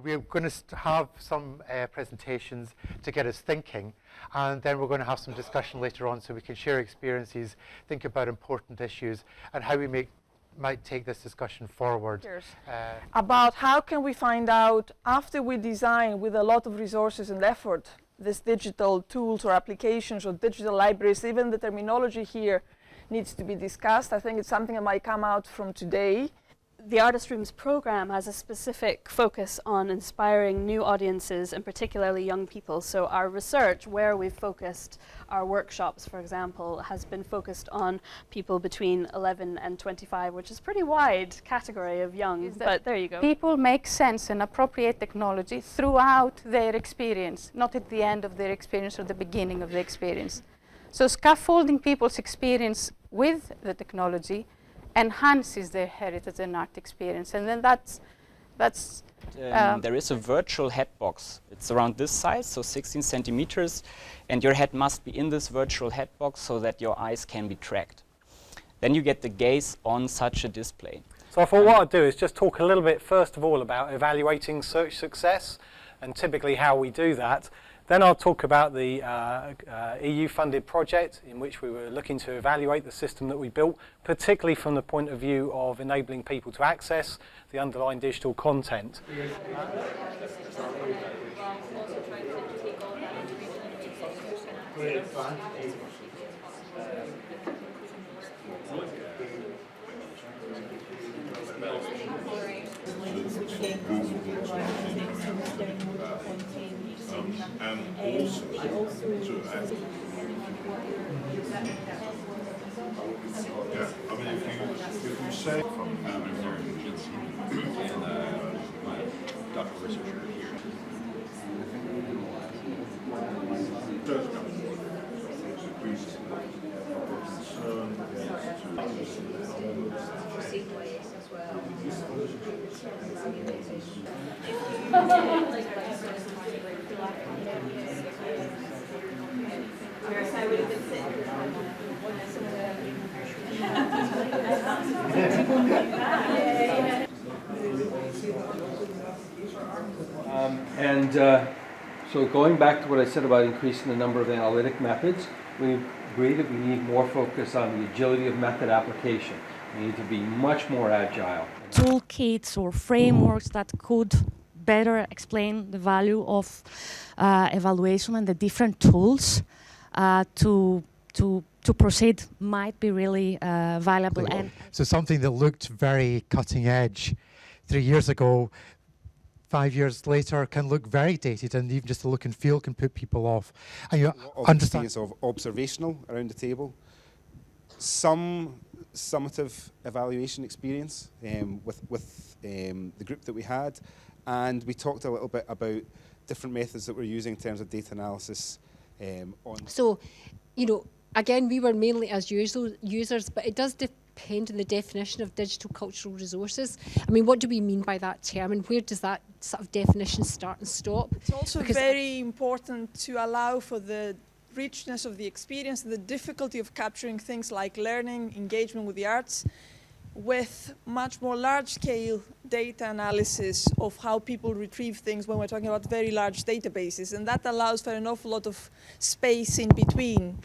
We're going to have some presentations to get us thinking, and then we're going to have some discussion later on so we can share experiences, think about important issues, and how we might take this discussion forward. About how can we find out, after we design with a lot of resources and effort, these digital tools or applications or digital libraries, even the terminology here needs to be discussed. I think it's something that might come out from today. The Artist Rooms program has a specific focus on inspiring new audiences and particularly young people. So our research, where we've focused our workshops, for example, has been focused on people between 11 and 25, which is a pretty wide category of young, but there you go. People make sense and appropriate technology throughout their experience, not at the end of their experience or the beginning of the experience. So scaffolding people's experience with the technology enhances their heritage and art experience, and then that's there is a virtual head box. It's around this size, so 16 centimeters, and your head must be in this virtual head box so that your eyes can be tracked. Then you get the gaze on such a display. So I thought what I'd do is just talk a little bit first of all about evaluating search success and typically how we do that. Then I'll talk about the EU-funded project in which we were looking to evaluate the system that we built, particularly from the point of view of enabling people to access the underlying digital content. And also to add, yeah, I mean, if you say from and my doctoral researcher here, does come increase our concern so going back to what I said about increasing the number of analytic methods, we agree that we need more focus on the agility of method application. We need to be much more agile. Toolkits or frameworks that could better explain the value of evaluation and the different tools to proceed might be really valuable. And so something that looked very cutting edge 3 years ago, 5 years later can look very dated, and even just the look and feel can put people off. And you understand of observational around the table, some summative evaluation experience with the group that we had, and we talked a little bit about different methods that we're using in terms of data analysis. So, you know, again, we were mainly as users, but it does depend on the definition of digital cultural resources. I mean, what do we mean by that term, and where does that sort of definition start and stop? It's also very important to allow for the richness of the experience, the difficulty of capturing things like learning, engagement with the arts, with much more large-scale data analysis of how people retrieve things when we're talking about very large databases, and that allows for an awful lot of space in between.